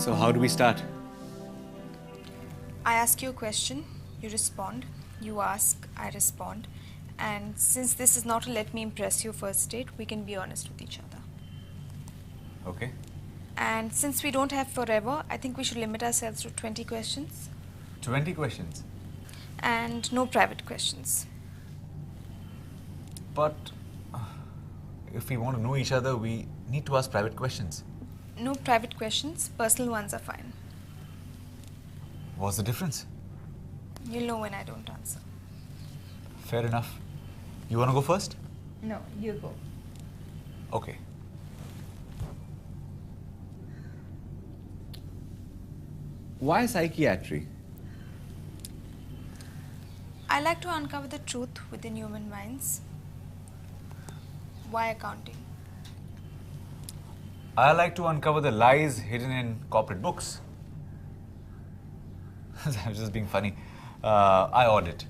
So how do we start? I ask you a question, you respond. You ask, I respond. And since this is not a let me impress you first date, we can be honest with each other. Okay. And since we don't have forever, I think we should limit ourselves to 20 questions. 20 questions. And no private questions. But if we want to know each other, we need to ask private questions. No private questions, personal ones are fine. What's the difference? You'll know when I don't answer. Fair enough. You want to go first? No, you go. Okay. Why psychiatry? I like to uncover the truth within human minds. Why accounting? I like to uncover the lies hidden in corporate books. I'm just being funny. I audit.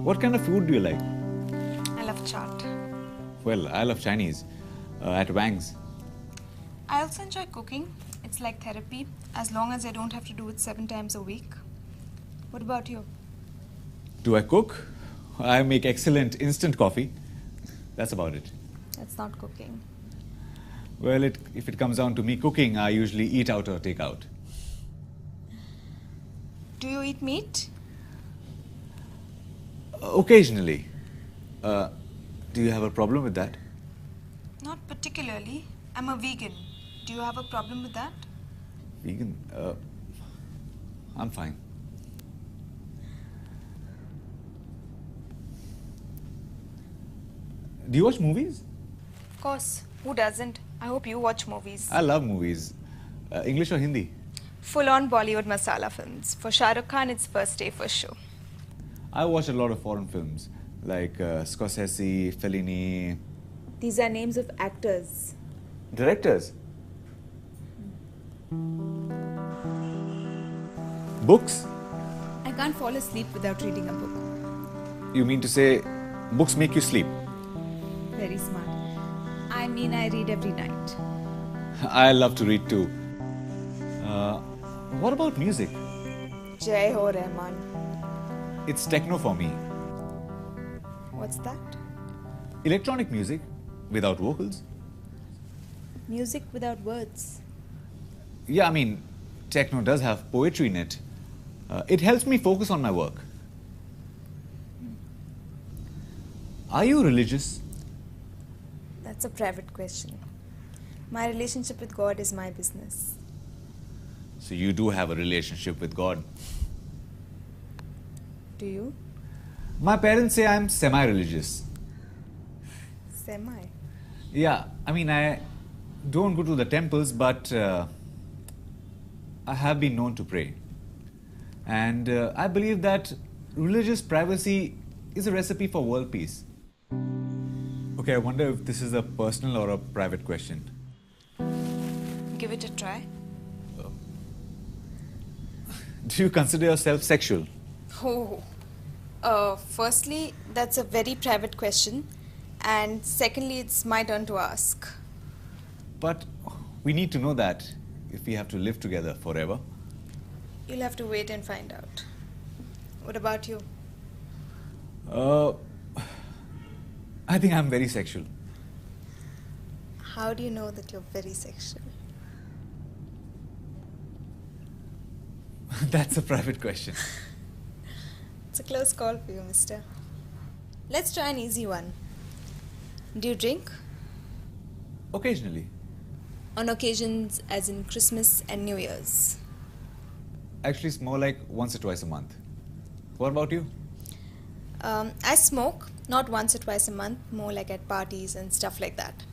What kind of food do you like? I love chaat. Well, I love Chinese. At Wang's. I also enjoy cooking. It's like therapy, as long as I don't have to do it 7 times a week. What about you? Do I cook? I make excellent instant coffee. That's about it. That's not cooking. Well, if it comes down to me cooking, I usually eat out or take out. Do you eat meat? Occasionally. Do you have a problem with that? Not particularly. I'm a vegan. Do you have a problem with that? Vegan? I'm fine. Do you watch movies? Of course. Who doesn't? I hope you watch movies. I love movies. English or Hindi? Full-on Bollywood masala films. For Shah Rukh Khan, it's first day for sure. I watch a lot of foreign films, like Scorsese, Fellini. These are names of actors. Directors? Books? I can't fall asleep without reading a book. You mean to say books make you sleep? Very smart. I mean, I read every night. I love to read too. What about music? Jai Ho Rahman. It's techno for me. What's that? Electronic music without vocals. Music without words. Yeah, I mean, techno does have poetry in it. It helps me focus on my work. Are you religious? That's a private question. My relationship with God is my business. So you do have a relationship with God. Do you? My parents say I'm semi-religious. Semi. Yeah, I mean, I don't go to the temples, but I have been known to pray. And I believe that religious privacy is a recipe for world peace. Okay, I wonder if this is a personal or a private question. Give it a try. Do you consider yourself sexual? Oh. Firstly, that's a very private question. And secondly, it's my turn to ask. But we need to know that if we have to live together forever. You'll have to wait and find out. What about you? I think I'm very sexual. How do you know that you're very sexual? That's a private question. It's a close call for you, mister. Let's try an easy one. Do you drink? Occasionally. On occasions as in Christmas and New Year's. Actually, it's more like once or twice a month. What about you? I smoke, not once or twice a month, more like at parties and stuff like that.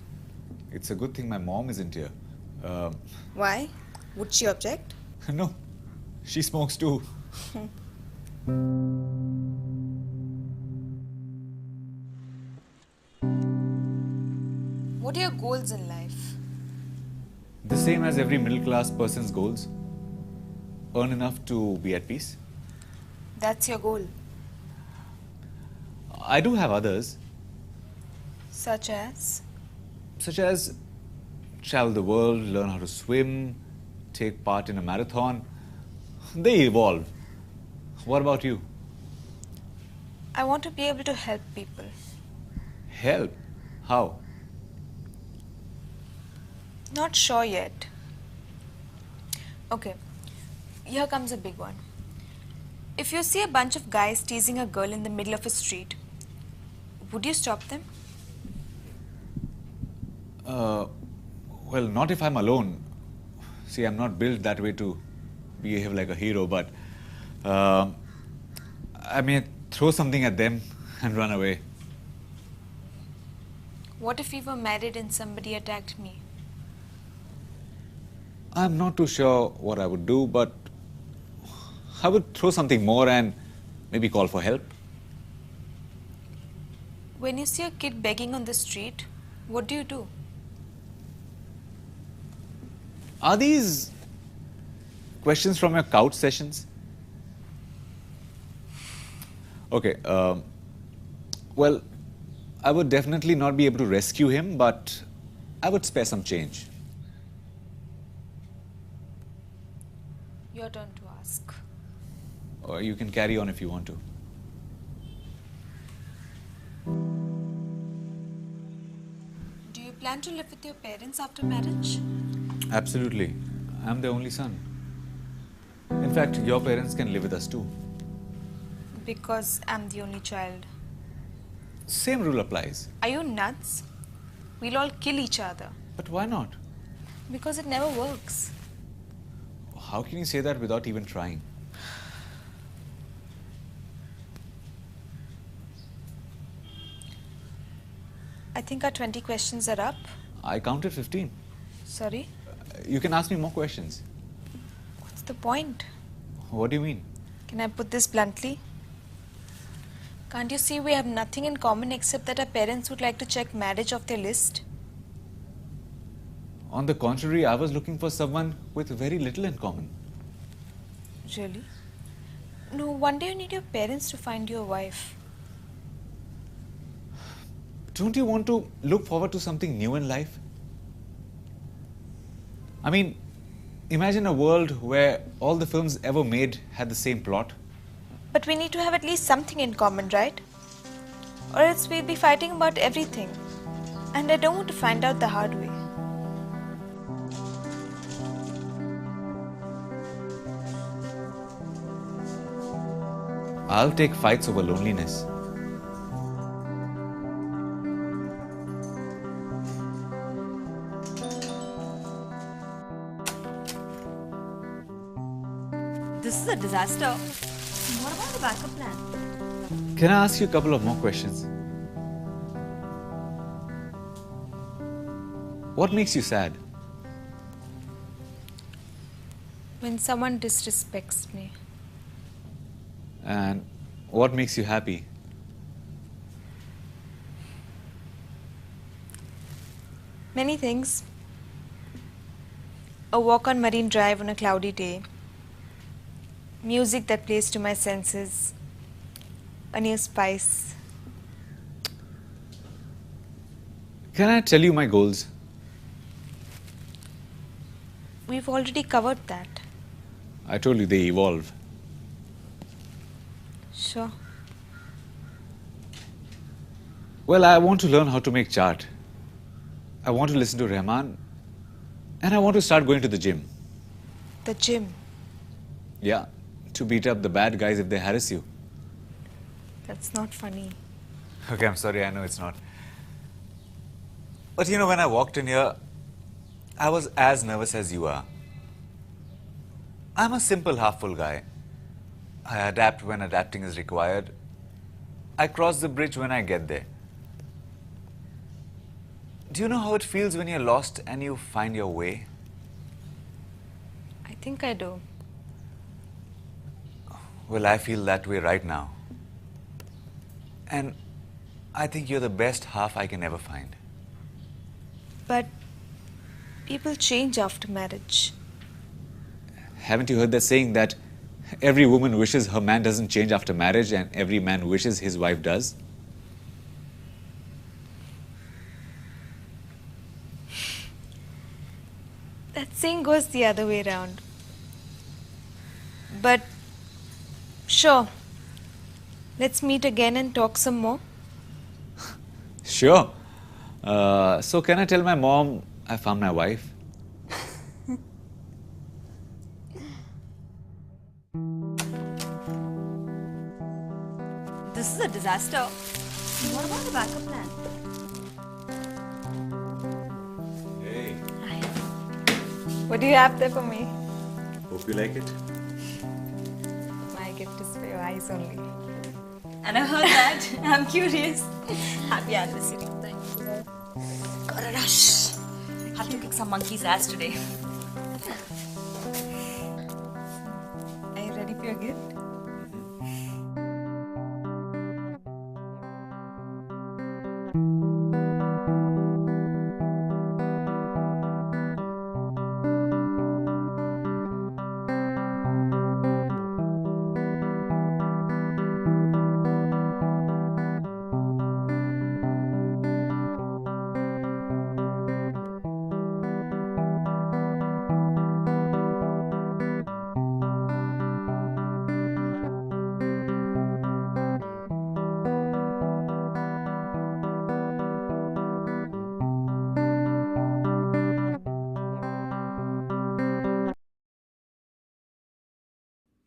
It's a good thing my mom isn't here. Why? Would she object? No, she smokes too. What are your goals in life? The same as every middle class person's goals. Earn enough to be at peace. That's your goal. I do have others, Such as? such as travel the world, learn how to swim, take part in a marathon. They evolve. What about you? I want to be able to help people. Help? How? Not sure yet. Okay, here comes a big one. If you see a bunch of guys teasing a girl in the middle of a street, would you stop them? Well, not if I'm alone. See, I'm not built that way to behave like a hero, but I may throw something at them and run away. What if we were married and somebody attacked me? I'm not too sure what I would do, but I would throw something more and maybe call for help. When you see a kid begging on the street, what do you do? Are these questions from your couch sessions? Okay, well, I would definitely not be able to rescue him, but I would spare some change. Your turn to ask. Or you can carry on if you want to. Do you plan to live with your parents after marriage? Absolutely. I'm the only son. In fact, your parents can live with us too. Because I'm the only child. Same rule applies. Are you nuts? We'll all kill each other. But why not? Because it never works. How can you say that without even trying? I think our 20 questions are up. I counted 15. Sorry? You can ask me more questions. What's the point? What do you mean? Can I put this bluntly? Can't you see we have nothing in common except that our parents would like to check marriage off their list? On the contrary, I was looking for someone with very little in common. Really? No, one day you need your parents to find you a wife. Don't you want to look forward to something new in life? I mean, imagine a world where all the films ever made had the same plot. But we need to have at least something in common, right? Or else we'll be fighting about everything. And I don't want to find out the hard way. I'll take fights over loneliness. This is a disaster. What about the backup plan? Can I ask you a couple of more questions? What makes you sad? When someone disrespects me. And what makes you happy? Many things. A walk on Marine Drive on a cloudy day. Music that plays to my senses. A new spice. Can I tell you my goals? We've already covered that. I told you they evolve. Sure. Well, I want to learn how to make chart. I want to listen to Rahman. And I want to start going to the gym. The gym. Yeah, to beat up the bad guys if they harass you. That's not funny. Okay, I'm sorry, I know it's not. But you know, when I walked in here, I was as nervous as you are. I'm a simple half-full guy. I adapt when adapting is required. I cross the bridge when I get there. Do you know how it feels when you're lost and you find your way? I think I do. Well, I feel that way right now. And I think you're the best half I can ever find. But people change after marriage. Haven't you heard that saying that every woman wishes her man doesn't change after marriage and every man wishes his wife does? That saying goes the other way around. But sure, let's meet again and talk some more. Sure. So can I tell my mom I found my wife? This is a disaster. What about the backup plan? Hey, What do you have there for me? hope you like it. My gift is for your eyes only. And I heard that. I'm curious. Happy anniversary. Thank you. Gotta rush. Have to kick some monkey's ass today. Are you ready for your gift?